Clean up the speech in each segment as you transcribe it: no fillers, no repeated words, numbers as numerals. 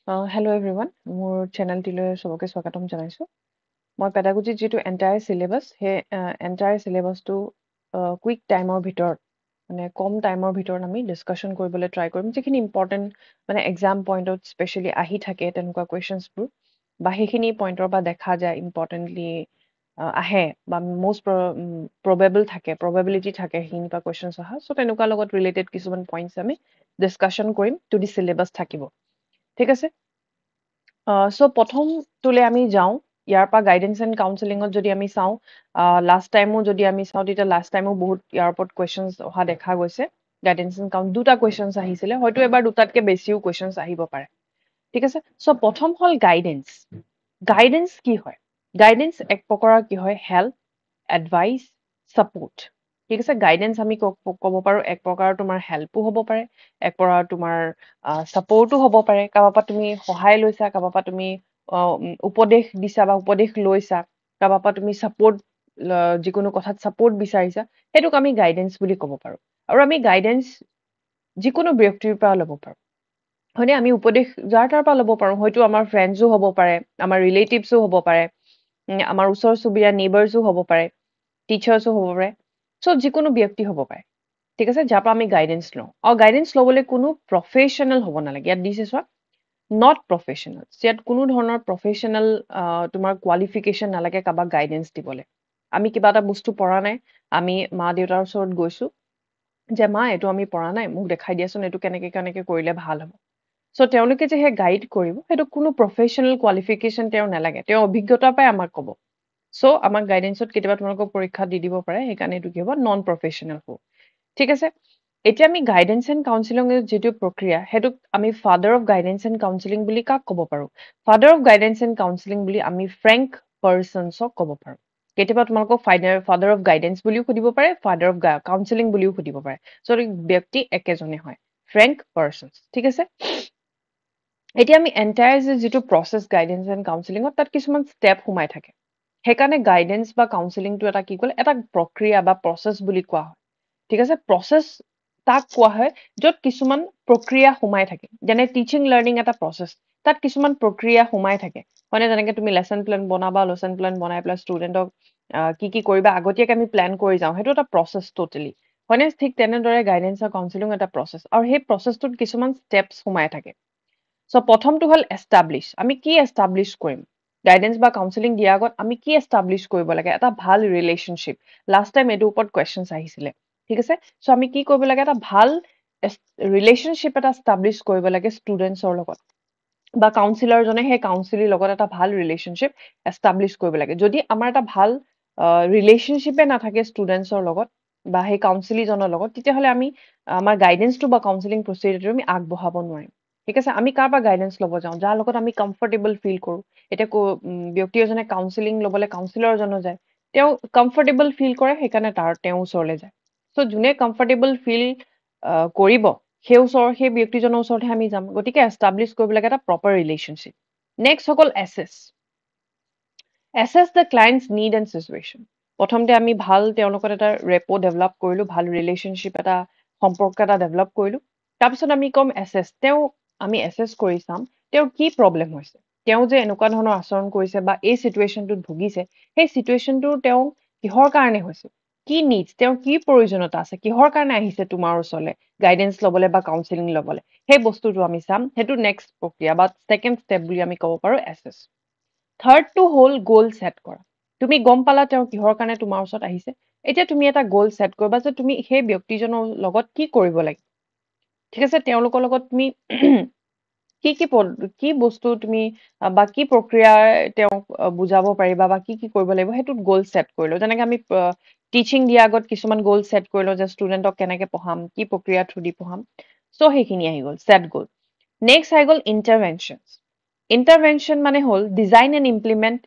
Hello everyone, মোৰ চেনেলটিলৈ সবকে স্বাগতম জনাইছো। মই পেডাগজিৰ যিটো এন্টায়াৰ সিলেবাস সেই এন্টায়াৰ সিলেবাসটো কুইক টাইমৰ ভিতৰত মানে কম টাইমৰ ভিতৰত আমি ডিসকাশন কৰিবলৈ ট্ৰাই কৰিম যিখিনি ইম্পৰ্টেন্ট মানে এক্সাম পইণ্টত স্পেশালি আহি থাকে তেনেকুৱা কুৱেশ্যনছবোৰ বা সেইখিনি পইণ্টৰ পৰা দেখা যায় ইম্পৰ্টেণ্টলি আহে বা most probable থাকে probability থাকে সেইখিনি পৰা কুৱেশ্যনছ অহা চ' তেনেকুৱা লগত ৰিলেটেড কিছুমান পইণ্টছ আমি ডিসকাশন কৰিম টু দি সিলেবাস থাকিব ঠিক আছে চ' প্ৰথমটোলৈ আমি যাওঁ ইয়াৰ পৰা গাইডেন্স এণ্ড কাউন্সেলিঙত যদি আমি চাওঁ লাষ্ট টাইমো যদি আমি চাওঁ তেতিয়া লাষ্ট টাইমো বহুত ইয়াৰ ওপৰত কুৱেশ্যনছ অহা দেখা গৈছে গাইডেন্স এণ্ড দুটা কুৱেশ্যনছ আহিছিলে হয়তো এবাৰ দুটাতকে বেছিও কুৱেশ্যনছ আহিব পাৰে ঠিক আছে চ' প্ৰথম হ'ল গাইডেন্স গাইডেন্স কি হয় গাইডেন্স এক প্ৰকাৰৰ কি হয় হেল্প এডভাইচ ছাপোৰ্ট ঠিক আছে গাইডেন্স আমি ক'ব পাৰো এক প্ৰকাৰৰ তোমাৰ হেল্পো হ'ব পাৰে এক প্ৰকাৰৰ তোমাৰ ছাপোৰ্টো হ'ব পাৰে কাৰোবাৰ পৰা তুমি সহায় লৈছা কাৰোবাৰ পৰা তুমি উপদেশ দিছা বা উপদেশ লৈছা কাৰোবাৰ পৰা তুমি ছাপোৰ্ট যিকোনো কথাত ছাপোৰ্ট বিচাৰিছা সেইটোক আমি গাইডেন্স বুলি ক'ব পাৰো আৰু আমি গাইডেন্স যিকোনো ব্যক্তিৰ পৰা ল'ব পাৰো হয়নে আমি উপদেশ যাৰ তাৰ পৰা ল'ব পাৰো হয়তো আমাৰ ফ্ৰেণ্ডছো হ'ব পাৰে আমাৰ ৰিলেটিভছো হ'ব পাৰে আমাৰ ওচৰ চুবুৰীয়া নেইবাৰ্ছো হ'ব পাৰে টিচাৰ্ছো হ'ব পাৰে চ' যিকোনো ব্যক্তি হ'ব পাৰে ঠিক আছে যাৰ পৰা আমি গাইডেন্স লওঁ আৰু গাইডেন্স ল'বলৈ কোনো প্ৰফেশ্যনেল হ'ব নালাগে ইয়াত দিছে চোৱা নট প্ৰফেশ্যনেল ইয়াত কোনো ধৰণৰ প্ৰফেশ্যনেল তোমাৰ কোৱালিফিকেশ্যন নালাগে কাৰোবাক গাইডেন্স দিবলৈ আমি কিবা এটা বস্তু পৰা নাই আমি মা দেউতাৰ ওচৰত গৈছো যে মা এইটো আমি পৰা নাই মোক দেখাই দিয়াচোন এইটো কেনেকে কেনেকে কৰিলে ভাল হ'ব চ' তেওঁলোকে যে সেই গাইড কৰিব সেইটো কোনো প্ৰফেশ্যনেল কোৱালিফিকেশ্যন তেওঁ নালাগে তেওঁ অভিজ্ঞতাৰ পৰাই আমাক ক'ব চ' আমাক গাইডেন্সত কেতিয়াবা তোমালোকক পৰীক্ষা দি দিব পাৰে সেইকাৰণে এইটো কি হ'ব নন প্ৰফেশ্যনেল হ'ব ঠিক আছে এতিয়া আমি গাইডেন্স এণ্ড কাউন্সিলিঙৰ যিটো প্ৰক্ৰিয়া সেইটোক আমি father of guidance and counselling বুলি কাক ক'ব পাৰো father of guidance and counselling বুলি আমি ফ্ৰেংক পাৰ্চনছক ক'ব পাৰো কেতিয়াবা তোমালোকক ফাদাৰ অফ গাইডেন্স বুলিও সুধিব পাৰে ফাদাৰ অফ কাউন্সিলিং বুলিও সুধিব পাৰে চ' ব্যক্তি একেজনে হয় ফ্ৰেংক পাৰ্চনছ ঠিক আছে এতিয়া আমি এণ্টায়াৰ যিটো প্ৰচেছ গাইডেন্স এণ্ড কাউন্সিলিঙত তাত কিছুমান ষ্টেপ সোমাই থাকে সেইকাৰণে গাইডেন্স বা কাউন্সিলিংটো এটা কি ক'লে এটা প্ৰক্ৰিয়া বা প্ৰচেছ বুলি কোৱা হয় ঠিক আছে প্ৰচেছ তাক কোৱা হয় য'ত কিছুমান প্ৰক্ৰিয়া সোমাই থাকে যেনে টিচিং লাৰ্ণিং এটা প্ৰচেছ তাত কিছুমান প্ৰক্ৰিয়া সোমাই থাকে হয়নে যেনেকে তুমি লেচন প্লেন বনাবা লেচন প্লেন বনাই পেলাই ষ্টুডেণ্টক কি কৰিবা আগতীয়াকে আমি প্লেন কৰি যাওঁ সেইটো এটা প্ৰচেছ টোটেলি হয়নে ঠিক তেনেদৰে গাইডেন্স আৰু কাউন্সিলিং এটা প্ৰচেছ আৰু সেই প্ৰচেছটোত কিছুমান ষ্টেপছ সোমাই থাকে চ' প্ৰথমটো হ'ল এষ্টাব্লিছ আমি কি এষ্টাব্লিছ কৰিম গাইডেন্স বা কাউন্সিলিং দিয়াৰ আগত আমি কি এষ্টাব্লিছ কৰিব লাগে এটা ভাল ৰিলেশ্যনশ্বিপ লাষ্ট টাইম এইটোৰ ওপৰত কুৱেশ্যনছ আহিছিলে ঠিক আছে চ' আমি কি কৰিব লাগে এটা ভাল ৰিলেশ্যনশ্বিপ এটা এষ্টাব্লিছ কৰিব লাগে ষ্টুডেণ্টছৰ লগত বা কাউন্সিলৰজনে সেই কাউন্সিলিৰ লগত এটা ভাল ৰিলেশ্যনশ্বিপ এষ্টাব্লিছ কৰিব লাগে যদি আমাৰ এটা ভাল ৰিলেশ্যনশ্বিপে নাথাকে ষ্টুডেণ্টছৰ লগত বা সেই কাউন্সিলিজনৰ লগত তেতিয়াহ'লে আমি আমাৰ গাইডেন্সটো বা কাউন্সিলিং প্ৰচিডিউৰটো আমি আগবঢ়াব নোৱাৰিম ঠিক আছে আমি কাৰ পৰা গাইডেন্স ল'ব যাওঁ যাৰ লগত আমি কমফৰ্টেবল ফিল কৰোঁ এতিয়া ব্যক্তি এজনে কাউন্সিলিং ল'বলৈ কাউন্সিলৰজনো যায় তেওঁ কমফৰ্টেবল ফিল কৰে সেইকাৰণে তেওঁৰ ওচৰলৈ যায় চ' যোনে কমফৰ্টেবল ফিল কৰিব সেই ব্যক্তিজনৰ ওচৰতহে আমি যাম গতিকে এষ্টাব্লিছ কৰিব লাগে এটা প্ৰপাৰ ৰিলেশ্যনশ্বিপ নেক্সট হৈ গ'ল এছেছ দ্য ক্লায়েণ্টছ নিড এণ্ড চিচুৱেশ্যন প্ৰথমতে আমি ভাল তেওঁলোকৰ এটা ৰেপো ডেভেলপ কৰিলোঁ ভাল ৰিলেশ্যনশ্বিপ এটা সম্পৰ্ক এটা ডেভেলপ কৰিলোঁ তাৰপিছত আমি ক'ম আমি এছেছ কৰি চাম তেওঁৰ কি প্ৰব্লেম হৈছে তেওঁ যে এনেকুৱা ধৰণৰ আচৰণ কৰিছে বা এই চিটুৱেশ্যনটোত ভুগিছে সেই চিটুৱেশ্যনটো তেওঁ কিহৰ কাৰণে হৈছে কি নিডছ তেওঁৰ কি প্ৰয়োজনীয়তা আছে কিহৰ কাৰণে আহিছে তোমাৰ ওচৰলৈ গাইডেন্স ল'বলৈ বা কাউন্সিলিং ল'বলৈ সেই বস্তুটো আমি চাম সেইটো নেক্সট প্ৰক্ৰিয়া বা ছেকেণ্ড ষ্টেপ বুলি আমি ক'ব পাৰো এছেছ থাৰ্ডটো হ'ল গ'ল ছেট কৰা তুমি গম পালা তেওঁ কিহৰ কাৰণে তোমাৰ ওচৰত আহিছে এতিয়া তুমি এটা গ'ল ছেট কৰিবা যে তুমি সেই ব্যক্তিজনৰ লগত কি কৰিব লাগে ঠিক আছে তেওঁলোকৰ লগত তুমি কি বস্তু তুমি বা কি প্ৰক্ৰিয়া তেওঁক বুজাব পাৰিবা বা কি কৰিব লাগিব সেইটোত গ'ল ছেট কৰিলো যেনেকে আমি টিচিং দিয়াৰ আগত কিছুমান গ'ল ছেট কৰিলো যে ষ্টুডেণ্টক কেনেকে পঢ়াম কি প্ৰক্ৰিয়া থ্ৰু দি পঢ়াম চ' সেইখিনি আহি গ'ল ছেট গ'ল নেক্সট আহি গ'ল ইণ্টাৰভেনশ্যন মানে হ'ল design and implement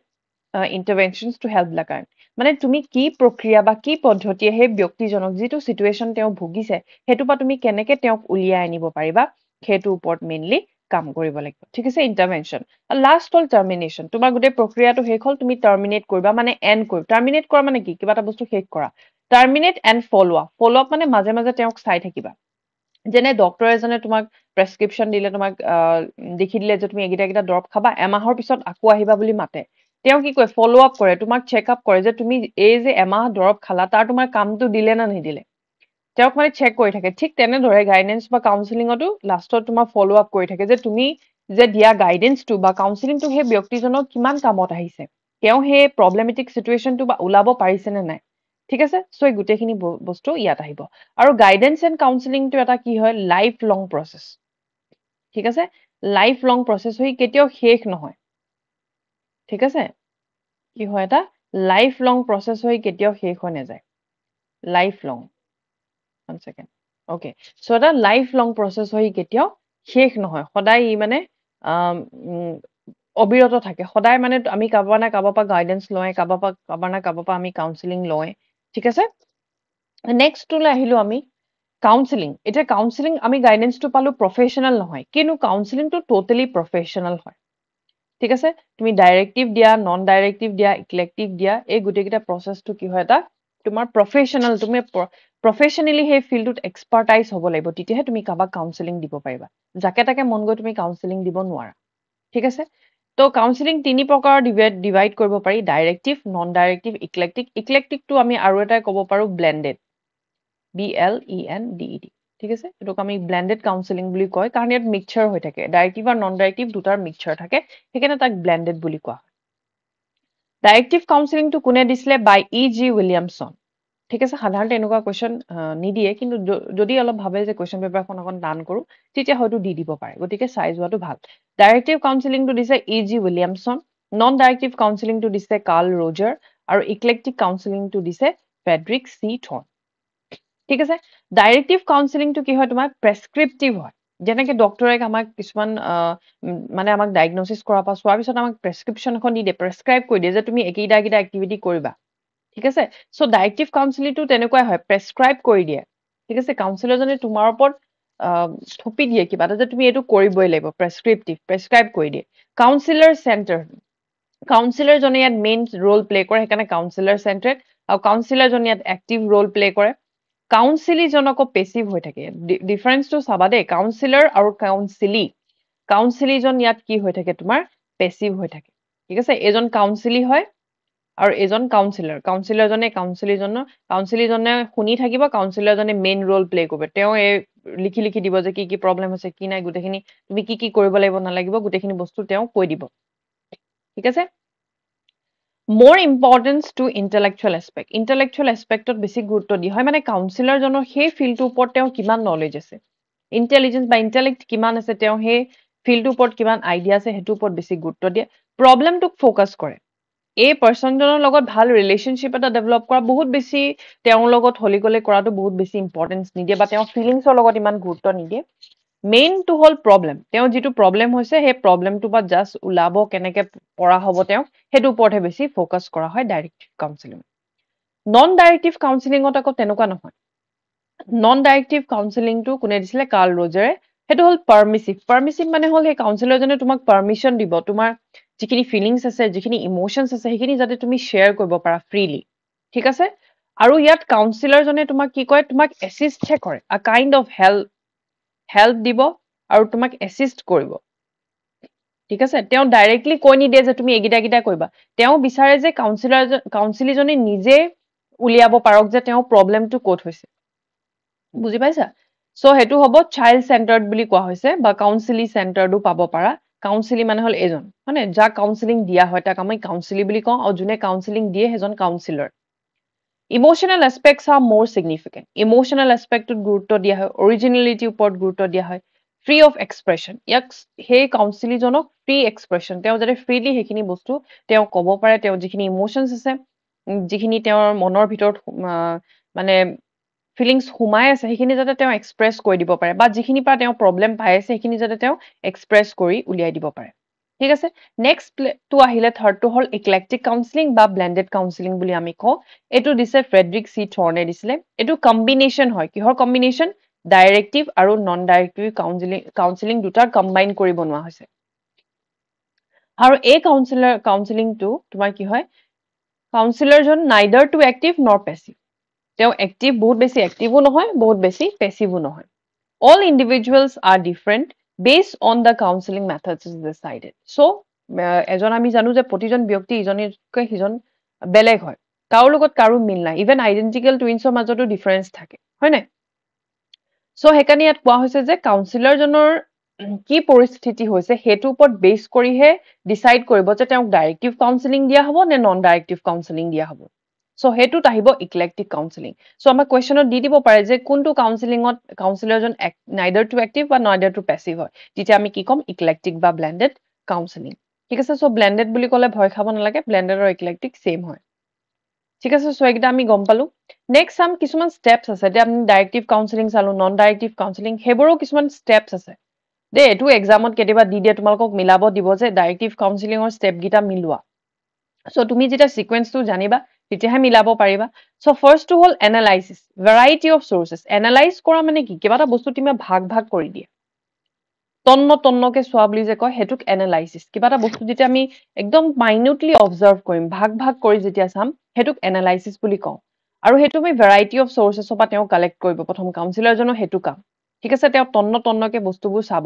interventions to help the client মানে তুমি কি প্ৰক্ৰিয়া বা কি পদ্ধতিয়ে সেই ব্যক্তিজনক যিটো চিটুৱেশ্যন তেওঁ ভুগিছে সেইটোৰ পৰা তুমি কেনেকে তেওঁক উলিয়াই আনিব পাৰিবা সেইটোৰ ওপৰত মেইনলি কাম কৰিব লাগিব ঠিক আছে ইণ্টাৰভেনশ্যন লাষ্ট হ'ল টাৰ্মিনেশ্যন তোমাৰ গোটেই প্ৰক্ৰিয়াটো শেষ হ'ল তুমি টাৰ্মিনেট কৰিবা মানে এণ্ড কৰিবা টাৰ্মিনেট কৰা মানে কি কিবা এটা বস্তু শেষ কৰা টাৰ্মিনেট এণ্ড ফ'ল' আপ মানে মাজে মাজে তেওঁক চাই থাকিবা যেনে ডক্তৰ এজনে তোমাক প্ৰেছক্ৰিপশ্যন দিলে তোমাক দেখি দিলে যে তুমি এইকেইটা দৰৱ খাবা এমাহৰ পিছত আকৌ আহিবা বুলি মাতে তেওঁ কি কয় ফলো আপ কৰে তোমাক চেক আপ কৰে যে তুমি এই যে এমাহ দৰৱ খালা তাৰ তোমাৰ কামটো দিলে না নিদিলে তেওঁক মানে চেক কৰি থাকে ঠিক তেনেদৰে গাইডেন্স বা কাউন্সিলিঙতো লাষ্টত তোমাৰ ফলো আপ কৰি থাকে যে তুমি যে দিয়া গাইডেন্সটো বা কাউন্সিলিংটো সেই ব্যক্তিজনক কিমান কামত আহিছে তেওঁ সেই প্ৰব্লেমেটিক চিটুৱেশ্যনটো বা ওলাব পাৰিছে নে নাই ঠিক আছে সো এই গোটেইখিনি বস্তু ইয়াত আহিব আৰু গাইডেন্স এণ্ড কাউন্সিলিংটো এটা কি হয় লাইফ লং প্ৰচেছ ঠিক আছে লাইফ লং প্ৰচেছ হৈ কেতিয়াও শেষ নহয় ঠিক আছে কি হয় এটা লাইফ লং প্ৰচেছ হৈ কেতিয়াও শেষ হৈ নাযায় লাইফ লং 1 second okay so এটা লাইফ লং প্ৰচেছ হৈ কেতিয়াও শেষ নহয় সদায় ই মানে অবিৰত থাকে সদায় মানে আমি কাবাৰ না কাবাৰ পৰা গাইডেন্স লয় কাবাৰ না কাবাৰ পৰা আমি কাউন্সিলিং লয় ঠিক আছে নেক্সট টুলে আহিলো আমি কাউন্সিলিং এটা কাউন্সিলিং আমি গাইডেন্সটো পালো প্ৰফেশনাল নহয় কিন্তু কাউন্সিলিংটো টোটালি প্ৰফেশনাল হয় ঠিক আছে তুমি ডাইৰেক্টিভ দিয়া নন ডাইৰেক্টিভ দিয়া ইকলেক্টিভ দিয়া এই গোটেইকেইটা প্ৰচেছটো কি হয় এটা তোমাৰ প্ৰফেশনাল তুমি প্ৰফেশনালি সেই ফিল্ডত এক্সপাৰ্টাইজ হ'ব লাগিব তেতিয়াহে তুমি কাবাক কাউন্সিলিং দিব পাৰিবা যাকে তাকে মন গৈ তুমি কাউন্সিলিং দিব নোৱাৰা ঠিক আছে তো কাউন্সিলিং তিনি প্ৰকাৰৰ ডিভাইড কৰিব পাৰি ডাইৰেক্টিভ নন ডাইৰেক্টিভ ইকলেক্টিভটো আমি আৰু এটা ক'ব পাৰো ব্লেন্ডেড BLENDED ঠিক আছে এটোক আমি ব্লেন্ডেড কাউন্সিলিং বুলি কয় কাৰণ ইয়াত মিক্সচাৰ হৈ থাকে ডাইৰেক্টিভ আৰু নন ডাইৰেক্টিভ দুটাৰ মিক্সচাৰ থাকে সেইকাৰণে তাক ব্লেন্ডেড বুলি কোৱা হয় ডাইৰেক্টিভ কাউন্সিলিংটো কোনে দিছিলে বাই E.G. উইলিয়ামছন ঠিক আছে সাধাৰণতে এনেকুৱা কোৱেশ্চন নিদিয়ে কিন্তু যদি অলপ ভাবে যে কোৱেশ্চন পেপাৰখন অকণ টান কৰো তেতিয়া হয়তো দি দিব পাৰে গতিকে চাই যোৱাটো ভাল ডাইৰেক্টিভ কাউন্সিলিংটো দিছে E.G. উইলিয়ামছন নন ডাইৰেক্টিভ কাউন্সিলিংটো দিছে কাৰ্ল ৰজাৰ আৰু ইকলেক্টিভ কাউন্সিলিংটো দিছে ফ্ৰেডৰিক চি থৰ্ন ঠিক আছে ডাইৰেক্টিভ কাউন্সিলিংটো কি হয় তোমাৰ প্ৰেছক্ৰিপটিভ হয় যেনেকে ডক্টৰে আমাক কিছুমান মানে আমাক ডায়াগনোসিস কৰা পা চোৱাৰ পিছত আমাক প্ৰেছক্ৰিপশ্যন এখন দি দিয়ে প্ৰেছক্ৰাইব কৰি দিয়ে যে তুমি এইকেইটা এক্টিভিটি কৰিবা ঠিক আছে সো ডাইৰেক্টিভ কাউন্সিলিংটো তেনেকুৱাই হয় প্ৰেছক্ৰাইব কৰি দিয়ে ঠিক আছে কাউন্সিলৰজনে তোমাৰ ওপৰত থপি দিয়ে কিবা যে তুমি এইটো কৰিবই লাগিব প্ৰেছক্ৰাইব কৰি দিয়ে কাউন্সিলৰ চেণ্টাৰ কাউন্সিলৰজনে ইয়াত মেইন ৰোল প্লে কৰে সেইকাৰণে কাউন্সিলৰ চেণ্টাৰেড আৰু কাউন্সিলৰজনে ইয়াত এক্টিভ ৰোল প্লে কৰে কাউন্সিলিজনকো পেছিভ হৈ থাকে ডিফাৰেন্সটো চাবা দেই কাউন্সিলৰ আৰু কাউন্সিলিজন ইয়াত কি হৈ থাকে তোমাৰ পেছিভ হৈ থাকে ঠিক আছে এজন কাউন্সিলি হয় আৰু এজন কাউন্সিলৰজনে কাউন্সিলিজনে শুনি থাকিব কাউন্সিলৰজনে মেইন ৰোল প্লে কৰিব তেওঁ এই লিখি দিব যে কি প্ৰবলেম হৈছে কি নাই গোটেইখিনি তুমি কি কৰিব লাগিব নালাগিব গোটেইখিনি বস্তু তেওঁ কৈ দিব ঠিক আছে more importance to intellectual aspectত বেছি গুৰুত্ব দিয়া হয় মানে কাউন্সিলৰজনৰ সেই ফিল্ডটোৰ ওপৰত তেওঁ কিমান নলেজ আছে ইন্টেলিজেন্স বা ইন্টেলেক্ট কিমান আছে তেওঁ সেই ফিল্ডটোৰ ওপৰত কিমান আইডিয়া আছে হেতুৰ ওপৰত বেছি গুৰুত্ব দিয়ে প্ৰবলেমটোক ফোকাস কৰে এই পাৰ্সনজনৰ লগত ভাল ৰিলেশনশ্বিপ এটা ডেভেলপ কৰা বহুত বেছি তেওঁৰ লগত হলি গলে কৰাটো বহুত বেছি ইম্পৰ্টেন্স নিদিয়ে বা তেওঁ ফিলিংছৰ লগত ইমান গুৰুত্ব নিদিয়ে মেইনটো হল প্ৰবলেম তেওঁ যেটো প্ৰবলেম হৈছে সেই প্ৰবলেমটো বা জাস্ট উলাব কেনেকে পৰা হ'ব তেওঁ হেতু ওপৰতহে বেছি ফোকাস কৰা হয় ডাইৰেক্টিভ কাউন্সিলিং নন ডাইৰেক্টিভ কাউন্সিলিংত আকৌ তেনেকুৱা নহয় নন ডাইৰেক্টিভ কাউন্সিলিংটো কোনে দিছিলে কাৰ্ল ৰজাৰে হেতু হল পাৰমিসিভ মানে হল সেই কাউন্সিলৰজনে তোমাক পাৰমিশন দিব তোমাৰ যিখিনি ফিলিংছ আছে যিখিনি ইমোশনছ আছে সেইখিনি যাতে তুমি শেয়াৰ কৰিব পাৰা ফ্ৰীলি ঠিক আছে আৰু ইয়াত কাউন্সিলৰজনে তোমাক কি কয় তোমাক এসিস্ট কৰে আ কাইন্ড অফ হেল্প দিব আৰু তোমাক এসিস্ট কৰিব ঠিক আছে তেওঁ ডাইৰেক্টলি কৈ নিদিয়ে যে তুমি এগিটা কৰিবা তেওঁ বিচাৰে যে কাউন্সিলৰজনে নিজে উলিয়াব পাৰক যে তেওঁ প্ৰবলেমটো ক'ত হৈছে বুজি পাইছা সো হেতু হ'ব চাইল্ড চেন্টাৰ্ড বুলি কোৱা হৈছে বা কাউন্সিলি চেন্টাৰ্ডও পাব পাৰা কাউন্সিলি মানে হল এজন মানে যা কাউন্সিলিং দিয়া হয় তাক আমি কাউন্সিলি বুলি কওঁ আৰু যোনে কাউন্সিলিং দিয়ে হেজন কাউন্সিলৰ ইমোশনাল এস্পেক্টস আৰ মোৰ সিগনিফিকেন্ট ইমোশনাল এস্পেক্টত গুৰুত্ব দিয়া হয় অৰিজিনেলিটিৰ ওপৰত গুৰুত্ব দিয়া হয় ফ্ৰী অফ এক্সপ্ৰেছন ইয়াক সেই কাউন্সিলিজনক ফ্ৰী এক্সপ্ৰেছন তেওঁ যাতে ফ্ৰীলি সেইখিনি বস্তু তেওঁ ক'ব পাৰে তেওঁ যিখিনি ইমোশনছ আছে যিখিনি তেওঁৰ মনৰ ভিতৰত মানে ফিলিংছ সোমাই আছে সেইখিনি যাতে তেওঁ এক্সপ্ৰেছ কৰি দিব পাৰে বা যিখিনি পৰা তেওঁ প্ৰবলেম পাই আছে সেইখিনি যাতে তেওঁ এক্সপ্ৰেছ কৰি উলিয়াই দিব পাৰে ঠিক আছে নেক্সট টু আহিলে থাৰ্ডটো হল ইকলেক্টিক কাউন্সিলিং বা ব্লেন্ডেড কাউন্সিলিং বুলি আমি কওঁ এটো দিছে ফ্ৰেডৰিক চি থৰ্নে দিছিলে এটো কম্বিনেশন হয় কিহৰ কম্বিনেশন ডাইৰেক্টিভ আৰু নন ডাইৰেক্টিভ কাউন্সিলিং দুটা কম্বাইন কৰি বনোৱা হৈছে আৰু এই কাউন্সিলিংটো তোমাৰ কি হয় কাউন্সিলৰজন নাইদাৰ টু এক্টিভ নৰ পেছিভ তেওঁ এক্টিভ বহুত বেছি এক্টিভো নহয় বহুত বেছি পেছিভো নহয় All individuals are different based on the counseling methods is decided. So এজন আমি জানো যে প্ৰতিজন ব্যক্তি ইজনতকৈ সিজন বেলেগ হয়, কাৰো লগত কাৰো মিল নাই, ইভেন আইডেন্টিকেল টুইন্সৰ মাজতো ডিফাৰেন্স থাকে, হয় নাই? সো সেইকাৰণে ইয়াত কোৱা হৈছে যে কাউন্সিলৰজনৰ কি পৰিস্থিতি হৈছে সেইটোৰ ওপৰত বেছ কৰিহে ডিসাইড কৰিব যে তেওঁক ডাইৰেক্টিভ কাউন্সেলিং দিয়া হ'ব নে নন ডাইৰেক্টিভ কাউন্সেলিং দিয়া হ'ব। সো হেতুত আহিব ইক্লেক্টিক কাউন্সেলিং। সো আমাক কোৱেশ্চনত দি দিব পাৰে যে কোনটো কাউন্সেলিংত কাউন্সিলৰজন নাইদাৰ টু এক্টিভ বা নাইদাৰ টু পেছিভ হয়, তেতিয়া আমি কি ক'ম ইক্লেক্টিক বা ব্লেন্ডেড কাউন্সেলিং। ঠিক আছে, সো ব্লেন্ডেড বুলি ক'লে ভয় খাব নালাগে, ব্লেন্ডেড আৰু ইক্লেক্টিক সেম হয়। ঠিক আছে, সো এইকেইটা আমি গম পালো। নেক্সট চাম কিছুমান ষ্টেপছ আছে, এতিয়া আমি ডাইৰেক্টিভ কাউন্সেলিং চালো, নন ডাইৰেক্টিভ কাউন্সেলিং, সেইবোৰো কিছুমান ষ্টেপছ আছে দেই। এইটো এক্সামত কেতিয়াবা দি দিয়ে, তোমালোকক মিলাব দিব যে ডাইৰেক্টিভ কাউন্সেলিঙৰ ষ্টেপকেইটা মিলোৱা। সো তুমি যেতিয়া সিকুৱেন্সটো জানিবা তেতিয়াহে মিলাব পাৰিবা। সো ফাৰ্ষ্টটো হ'ল এনালাইচিছ, ভেৰাইটি অফ চৰ্চেছ। এনালাইজ কৰা মানে কি, কিবা এটা বস্তু তুমি ভাগ ভাগ কৰি দিয়ে, তন্নকে চোৱা বুলি যে কয় সেইটোক এনালাইচিছ। কিবা এটা বস্তু যেতিয়া আমি একদম মাইনিউটলি অবজাৰ্ভ কৰিম, ভাগ ভাগ কৰি যেতিয়া চাম সেইটোক এনালাইচিছ বুলি কওঁ। আৰু সেইটো আমি ভেৰাইটি অফ চৰ্চেছৰ পৰা তেওঁ কালেক্ট কৰিব, প্ৰথম কাউন্সিলৰজনৰ সেইটো কাম। ঠিক আছে, তেওঁ তন্নকে বস্তুবোৰ চাব,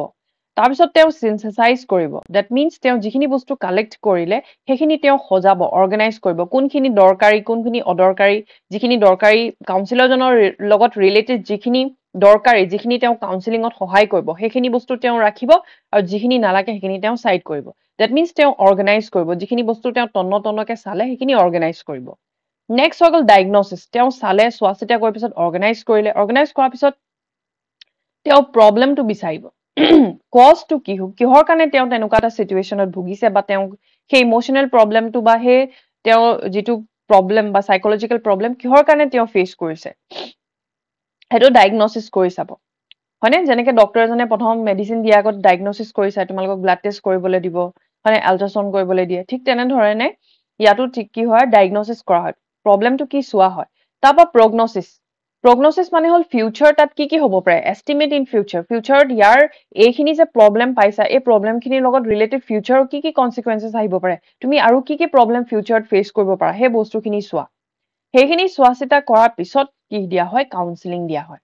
তাৰপিছত তেওঁ সিনথেসাইজ কৰিব। দ্যাট মিন্স তেওঁ যিখিনি বস্তু কালেক্ট কৰিলে সেইখিনি তেওঁ সজাব, অৰ্গেনাইজ কৰিব, কোনখিনি দৰকাৰী কোনখিনি অদৰকাৰী, যিখিনি দৰকাৰী কাউন্সিলৰজনৰ লগত ৰিলেটেড, যিখিনি দৰকাৰী, যিখিনি তেওঁ কাউন্সিলিঙত সহায় কৰিব সেইখিনি বস্তু তেওঁ ৰাখিব, আৰু যিখিনি নালাগে সেইখিনি তেওঁ সাইড কৰিব। দ্যাট মিন্স তেওঁ অৰ্গেনাইজ কৰিব, যিখিনি বস্তু তেওঁ তন্নকে চালে সেইখিনি অৰ্গেনাইজ কৰিব। নেক্সট হৈ গ'ল ডায়গনচিছ। তেওঁ চালে, চোৱা চিতা কৰাৰ পিছত অৰ্গেনাইজ কৰিলে, অৰ্গেনাইজ কৰাৰ পিছত তেওঁ প্ৰব্লেমটো বিচাৰিব, কজটো কি, কিহৰ কাৰণে তেওঁ তেনেকুৱা এটা সিচুৱেশ্যনত ভুগিছে, বা তেওঁ সেই ইমোচনেল প্ৰব্লেমটো বা সেই তেওঁৰ যিটো প্ৰব্লেম বা সাইকোলজিকেল প্ৰব্লেম কিহৰ কাৰণে তেওঁ ফেচ কৰিছে সেইটো ডায়গনচিছ কৰি চাব, হয়নে? যেনেকে ডক্টৰ এজনে প্ৰথম মেডিচিন দিয়াৰ আগত ডায়গনচিছ কৰি চাই, তোমালোকক ব্লাড টেষ্ট কৰিবলৈ দিব, হয়নে, আল্ট্ৰাসাউণ্ড কৰিবলৈ দিয়ে, ঠিক তেনেধৰণে ইয়াতো ঠিক কি হয়, ডায়গনচিছ কৰা হয়, প্ৰব্লেমটো কি চোৱা হয়। তাৰপৰা প্ৰগনচিছ। প্ৰগনচিছ মানে হ'ল ফিউচাৰ, তাত কি হ'ব পাৰে, এষ্টিমেট ইন ফিউচাৰ, ফিউচাৰত ইয়াৰ এইখিনি যে প্ৰব্লেম পাইছা, এই প্ৰব্লেমখিনিৰ লগত ৰিলেটেড ফিউচাৰৰ কি কনচিকুৱেঞ্চেছ আহিব পাৰে, তুমি আৰু কি প্ৰব্লেম ফিউচাৰত ফেচ কৰিব পাৰা, সেই বস্তুখিনি চোৱা। সেইখিনি চোৱা চিতা কৰাৰ পিছত কি দিয়া হয়, কাউন্সেলিং দিয়া হয়।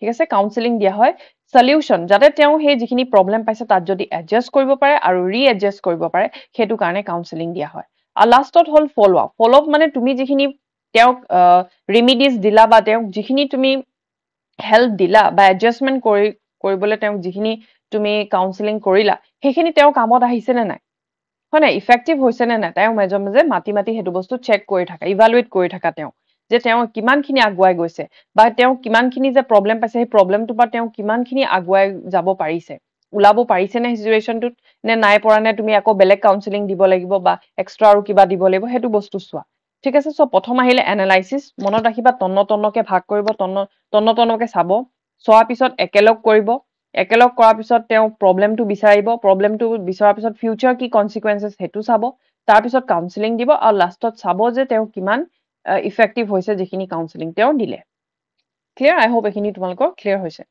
ঠিক আছে, কাউন্সেলিং দিয়া হয় সলিউশন, যাতে তেওঁ সেই যিখিনি প্ৰব্লেম পাইছে তাত যদি এডজাষ্ট কৰিব পাৰে আৰু ৰিএডজাষ্ট কৰিব পাৰে, সেইটো কাৰণে কাউন্সেলিং দিয়া হয়। আৰু লাষ্টত হ'ল ফলো আপ। ফলো আপ মানে তুমি যিখিনি তেওঁক ৰেমিডিজ দিলা, বা তেওঁক যিখিনি তুমি হেল্প দিলা বা এডজাষ্টমেণ্ট কৰিবলৈ তেওঁক যিখিনি তুমি কাউন্সেলিং কৰিলা, সেইখিনি তেওঁৰ কামত আহিছে নে নাই, হয় নাই, ইফেক্টিভ হৈছে নে নাই, তেওঁ মাজে মাজে মাতি সেইটো বস্তু চেক কৰি থাকা, ইভালুৱেট কৰি থাকা, তেওঁ কিমানখিনি আগুৱাই গৈছে, বা তেওঁ কিমানখিনি যে প্ৰব্লেম পাইছে, সেই প্ৰব্লেমটোৰ পৰা তেওঁ কিমানখিনি আগুৱাই যাব পাৰিছে, ওলাব পাৰিছে নে সিচুৱেশ্যনটোত, নে নাই পৰা, নে তুমি আকৌ বেলেগ কাউন্সেলিং দিব লাগিব বা এক্সট্ৰা আৰু কিবা দিব লাগিব, সেইটো বস্তু চোৱা। ঠিক আছে, সো প্ৰথম আহিলে এনালাইচিছ, মনত ৰাখিবা তন্নকে ভাগ কৰিব, তন্নকে চাব, চোৱাৰ পিছত একেলগ কৰিব, একেলগ কৰাৰ পিছত তেওঁ প্ৰব্লেমটো বিচাৰিব, প্ৰব্লেমটো বিচৰাৰ পিছত ফিউচাৰ কি কনচিকুৱেঞ্চেছ সেইটো চাব, তাৰপিছত কাউন্সেলিং দিব, আৰু লাষ্টত চাব যে তেওঁ কিমান ইফেক্টিভ হৈছে যিখিনি কাউন্সেলিং তেওঁ দিলে। ক্লিয়াৰ? আই হোপ এইখিনি তোমালোকৰ ক্লিয়াৰ হৈছে।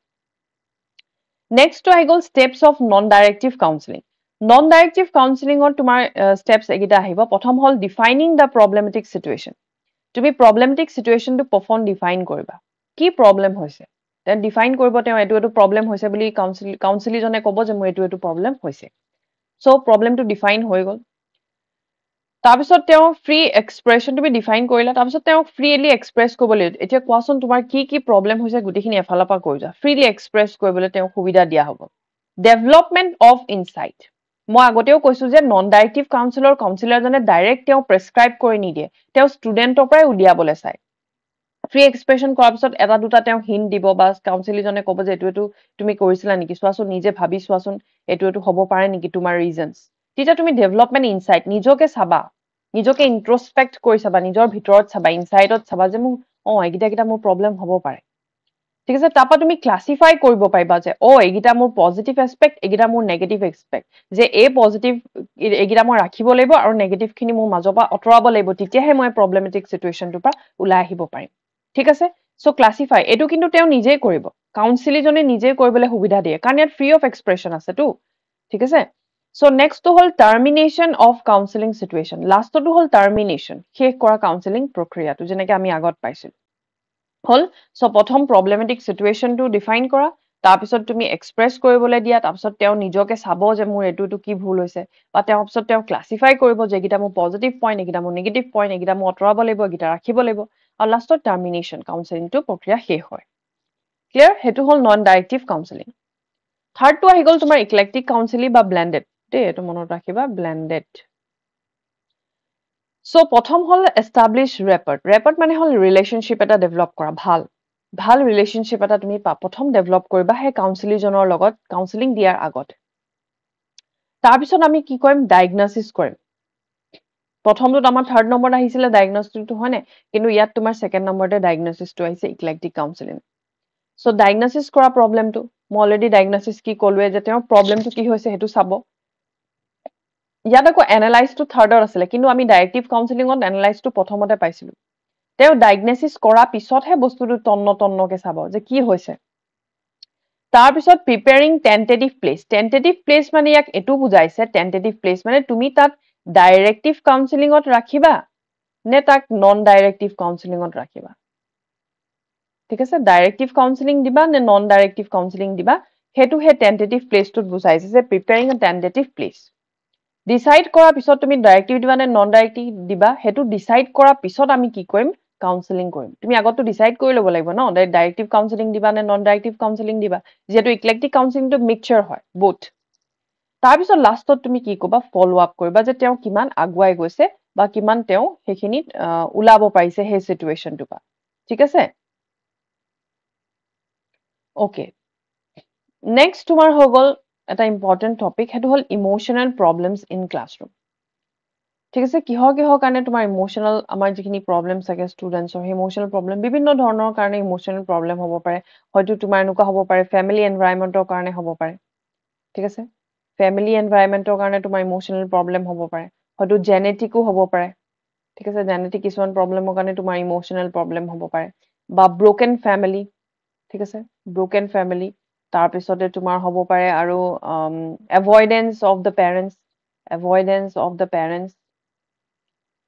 নেক্সটটো আহি গ'ল steps of non directive counselling. Non directive কাউন্সেলিঙত তোমাৰ ষ্টেপছ এইকেইটা আহিব। প্ৰথম হ'ল ডিফাইনিং দ্য প্ৰব্লেমেটিক চিটুৱেশ্যন। তুমি প্ৰব্লেমেটিক চিটুৱেশ্যনটো প্ৰথম ডিফাইন কৰিবা, কি প্ৰব্লেম হৈছে, দেন ডিফাইন কৰিব তেওঁ এইটো প্ৰব্লেম হৈছে বুলি, কাউন্সিলিজনে ক'ব যে মোৰ এইটো প্ৰব্লেম হৈছে। সো প্ৰব্লেমটো ডিফাইন হৈ গ'ল। তাৰপিছত তেওঁ ফ্ৰী এক্সপ্ৰেছন তুমি ডিফাইন কৰিলা, তাৰপিছত তেওঁ ফ্ৰীলি এক্সপ্ৰেছ কৰিবলৈ, এতিয়া কোৱাচোন তোমাৰ কি প্ৰব্লেম হৈছে, গোটেইখিনি এফালৰ পৰা কৈ যোৱা, ফ্ৰীলি এক্সপ্ৰেছ কৰিবলৈ তেওঁ সুবিধা দিয়া হ'ব। Development of insight. মই আগতেও কৈছো যে নন ডাইৰেক্টিভ কাউন্সিলৰজনে ডাইৰেক্ট তেওঁ প্ৰেছক্ৰাইব কৰি নিদিয়ে, তেওঁ ষ্টুডেণ্টৰ পৰাই উলিয়াবলৈ চায়। ফ্ৰী এক্সপ্ৰেছন কৰাৰ পিছত এটা দুটা তেওঁ হিণ্ট দিব, বা কাউন্সিলৰজনে ক'ব যে এইটো তুমি কৰিছিলা নেকি, চোৱাচোন নিজে ভাবি চোৱাচোন, এইটো হ'ব পাৰে নেকি তোমাৰ ৰিজনছ। তেতিয়া তুমি ডেভেলপমেণ্ট ইনচাইট, নিজকে চাবা, নিজকে ইন্ট্ৰস্পেক্ট কৰি চাবা, নিজৰ ভিতৰত চাবা, ইনচাইটত চাবা যে মোৰ এইকেইটা মোৰ প্ৰব্লেম হ'ব পাৰে। ঠিক আছে, তাৰপৰা তুমি ক্লাছিফাই কৰিব পাৰিবা যে এইকেইটা মোৰ পজিটিভ এছপেক্ট, এইকেইটা মোৰ নেগেটিভ এছপেক্ট, যে পজিটিভ এইকেইটা মই ৰাখিব লাগিব আৰু নেগেটিভখিনি মোৰ মাজৰ পৰা আঁতৰাব লাগিব, তেতিয়াহে মই প্ৰব্লেমেটিক চিটুৱেশ্যনটোৰ পৰা ওলাই আহিব পাৰিম। ঠিক আছে, সো ক্লাছিফাই, এইটো কিন্তু তেওঁ নিজেই কৰিব, কাউন্সিলিজনে নিজেই কৰিবলৈ সুবিধা দিয়ে, কাৰণ ইয়াত ফ্ৰী অফ এক্সপ্ৰেছন আছেতো। ঠিক আছে, সো নেক্সটটো হ'ল টাৰ্মিনেশ্যন অফ কাউন্সিলিং চিটুৱেশ্যন। লাষ্টটো হ'ল টাৰ্মিনেশ্যন, শেষ কৰা কাউন্সিলিং প্ৰক্ৰিয়াটো, যেনেকে আমি আগত পাইছিলো। হ'ল, সো প্ৰথম প্ৰব্লেমেটিক চিটুৱেশ্যনটো ডিফাইন কৰা, তাৰপিছত তুমি এক্সপ্ৰেছ কৰিবলৈ দিয়া তাৰপিছত তেওঁ নিজকে চাব যে মোৰ এইটো কি ভুল হৈছে বা তেওঁৰ পিছত তেওঁ ক্লাছিফাই কৰিব যে এইকেইটা মোৰ পজিটিভ পইণ্ট এইকেইটা মোৰ নিগেটিভ পইণ্ট এইকেইটা মই আঁতৰাব লাগিব এইকেইটা ৰাখিব লাগিব আৰু লাষ্টত টাৰ্মিনেশ্যন কাউন্সেলিংটো প্ৰক্ৰিয়া শেষ হয় ক্লিয়াৰ সেইটো হ'ল নন ডাইৰেক্টিভ কাউন্সেলিং থাৰ্ডটো আহি গ'ল তোমাৰ ইক্লেক্টিক কাউন্সেলিং বা ব্লেণ্ডেড দেই এইটো মনত ৰাখিবা ব্লেণ্ডেড চ' প্ৰথম হ'ল এষ্টাব্লিছ ৰেপৰ্ট মানে হ'ল ৰিলেশ্যনশ্বিপ এটা ডেভেলপ কৰা ভাল ৰিলেশ্যনশ্বিপ এটা তুমি প্ৰথম ডেভেলপ কৰিবা সেই কাউন্সেলিংজনৰ লগত কাউন্সেলিং দিয়াৰ আগত তাৰপিছত আমি কি কৰিম ডায়েগনচিছ কৰিম প্ৰথমটোত আমাৰ থাৰ্ড নম্বৰত আহিছিলে ডায়েগনচিছটো হয় নে কিন্তু ইয়াত তোমাৰ ছেকেণ্ড নম্বৰতে ডায়েগনচিছটো আহিছে ইক্লেক্টিক কাউন্সেলিং চ' ডায়েগনচিছ কৰা প্ৰব্লেমটো মই অলৰেডি ডায়েগনচিছ কি ক'লোৱে যে তেওঁৰ প্ৰব্লেমটো কি হৈছে সেইটো চাব ইয়াত আকৌ এনালাইজটো থাৰ্ডত আছিলে কিন্তু আমি ডাইৰেক্টিভ কাউন্সেলিঙত এনালাইজটো প্ৰথমতে পাইছিলোঁ তেওঁ ডায়েগনচিছ কৰাৰ পিছতহে বস্তুটো তন্নকে চাব যে কি হৈছে তাৰপিছত প্ৰিপেয়াৰিং টেণ্টেটিভ প্লেচ মানে ইয়াক এইটো বুজাইছে টেণ্টেটিভ প্লেচ মানে তুমি তাত ডাইৰেক্টিভ কাউন্সেলিঙত ৰাখিবা নে তাক নন ডাইৰেক্টিভ কাউন্সেলিঙত ৰাখিবা ঠিক আছে ডাইৰেক্টিভ কাউন্সেলিং দিবা নে নন ডাইৰেক্টিভ কাউন্সেলিং দিবা সেইটো সেই টেণ্টেটিভ প্লেচটোত বুজাইছে যে প্ৰিপেয়াৰিং এ টেণ্টেটিভ প্লেচ ডিচাইড কৰাৰ পিছত তুমি ডাইৰেক্টিভ দিবা নে নন ডাইৰেক্টিভ দিবা সেইটো ডিচাইড কৰাৰ পিছত আমি কি কৰিম কাউন্সেলিং কৰিম তুমি আগতো ডিচাইড কৰি ল'ব লাগিব ন ডাইৰেক্টিভ কাউন্সেলিং দিবা নে নন ডাইৰেক্টিভ কাউন্সেলিং দিবা যিহেতু ইক্লেক্টিক কাউন্সেলিংটো মিক্সচাৰ হয় বুথ তাৰপিছত লাষ্টত তুমি কি ক'বা ফল' আপ কৰিবা যে তেওঁ কিমান আগুৱাই গৈছে বা কিমান তেওঁ সেইখিনিত ওলাব পাৰিছে সেই চিটুৱেশ্যনটোৰ পৰা ঠিক আছে অ'কে নেক্সট তোমাৰ হৈ গ'ল এটা ইম্পৰ্টেণ্ট টপিক সেইটো হ'ল ইম'চনেল প্ৰব্লেমছ ইন ক্লাছৰুম ঠিক আছে কিহৰ কাৰণে তোমাৰ ইম'চনেল আমাৰ যিখিনি প্ৰব্লেম থাকে ষ্টুডেণ্টছৰ সেই ইম'চনেল প্ৰব্লেম বিভিন্ন ধৰণৰ কাৰণে ইম'চনেল প্ৰব্লেম হ'ব পাৰে হয়তো তোমাৰ এনেকুৱা হ'ব পাৰে ফেমিলি এনভাইৰনমেণ্টৰ কাৰণে হ'ব পাৰে ঠিক আছে ফেমিলি এনভাইৰনমেণ্টৰ কাৰণে তোমাৰ ইম'চনেল প্ৰব্লেম হ'ব পাৰে হয়তো জেনেটিকো হ'ব পাৰে ঠিক আছে জেনেটিক কিছুমান প্ৰব্লেমৰ কাৰণে তোমাৰ ইম'চনেল প্ৰব্লেম হ'ব পাৰে বা ব্ৰকেন ফেমিলি ঠিক আছে ব্ৰকেন ফেমিলি তাৰপিছতে তোমাৰ হ'ব পাৰে আৰু এভইডেন্স অফ দ্য পেৰেণ্টছ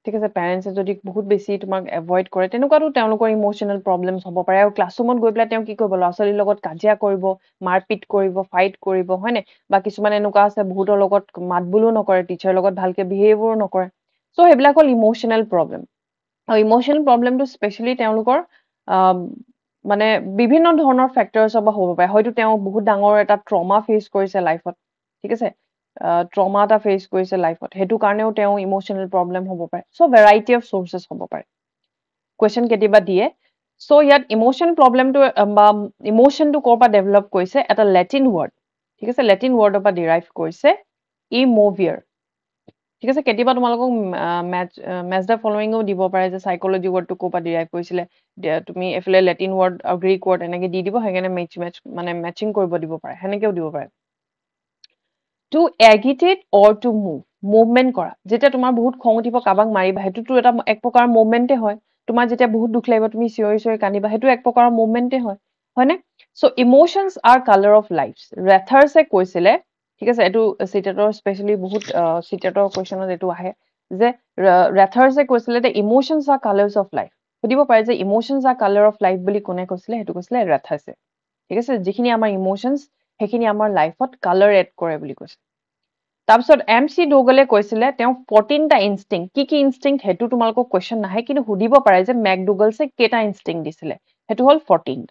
ঠিক আছে পেৰেণ্টছে যদি বহুত বেছি তোমাক এভইড কৰে তেনেকুৱাতো তেওঁলোকৰ ইম'চনেল প্ৰব্লেমছ হ'ব পাৰে আৰু ক্লাছৰুমত গৈ পেলাই তেওঁ কি কৰিব ল'ৰা ছোৱালীৰ লগত কাজিয়া কৰিব মাৰপিট কৰিব ফাইট কৰিব হয়নে বা কিছুমান এনেকুৱা আছে বহুতৰ লগত মাত বোলো নকৰে টিচাৰৰ লগত ভালকে বিহেভো নকৰে চ' সেইবিলাক হ'ল ইম'চনেল প্ৰব্লেম আৰু ইম'চনেল প্ৰব্লেমটো স্পেচিয়েলি তেওঁলোকৰ মানে বিভিন্ন ধৰণৰ ফেক্টৰছৰ পৰা হ'ব পাৰে হয়তো তেওঁ বহুত ডাঙৰ এটা ট্ৰমা ফেচ কৰিছে লাইফত ঠিক আছে ট্ৰমা এটা ফেচ কৰিছে লাইফত সেইটো কাৰণেও তেওঁ ইম'চনেল প্ৰব্লেম হ'ব পাৰে চ' ভেৰাইটি অফ চ'ৰ্চেছ হ'ব পাৰে কুৱেশ্যন কেতিয়াবা দিয়ে চ' ইয়াত ইম'চন প্ৰব্লেমটো বা ইম'চনটো ক'ৰ পৰা ডেভেলপ কৰিছে এটা লেটিন ৱৰ্ড ঠিক আছে লেটিন ৱৰ্ডৰ পৰা ডিৰাইভ কৰিছে ইম'ভিয়াৰ ঠিক আছে কেতিয়াবা তোমালোকক মেচ দ্য ফলোয়িঙো দিব পাৰে যে চাইকলজি ৱৰ্ডটো ক'ৰ পৰা ডিৰাইভ কৰিছিলে তুমি এফালে লেটিন ৱৰ্ড আৰু গ্ৰীক ৱৰ্ড এনেকে দি দিব সেইকাৰণে মেচিং কৰিব দিব পাৰে সেনেকেও দিব পাৰে টু এগিটেট অৰ টু মুভমেণ্ট কৰা যেতিয়া তোমাৰ বহুত খং উঠিব কাৰোবাক মাৰিবা সেইটোতো এটা এক প্ৰকাৰৰ মুভমেণ্টে হয় তোমাৰ যেতিয়া বহুত দুখ লাগিব তুমি চিঞৰি কান্দিবা সেইটো এক প্ৰকাৰৰ মুভমেণ্টে হয়নে চ' ইম'চনছ আৰ কালাৰ অফ লাইফ ৰেথাৰ্ছে কৈছিলে ঠিক আছে এইটো চিটেটৰ স্পেচিয়েলি বহুত চিটেটৰ কুৱেশ্যনত এইটো আহে যে ৰেথাৰ্ছে কৈছিলে যে ইম'চনছ আৰ কালাৰ্ছ অফ লাইফ সুধিব পাৰে যে ইম'চনছ আৰ কালাৰ অফ লাইফ বুলি কোনে কৈছিলে সেইটো কৈছিলে ৰেথাৰ্ছে ঠিক আছে যিখিনি আমাৰ ইম'চনছ সেইখিনি আমাৰ লাইফত কালাৰ এড কৰে বুলি কৈছে তাৰপিছত এম চি ডোগলে কৈছিলে তেওঁ 14টা ইনষ্টিংক্ট কি ইনষ্টিংক্ট সেইটো তোমালোকক কুৱেশ্যন নাহে কিন্তু সুধিব পাৰে যে মেকডোগলছে কেইটা ইনষ্টিংক্ট দিছিলে সেইটো হ'ল 14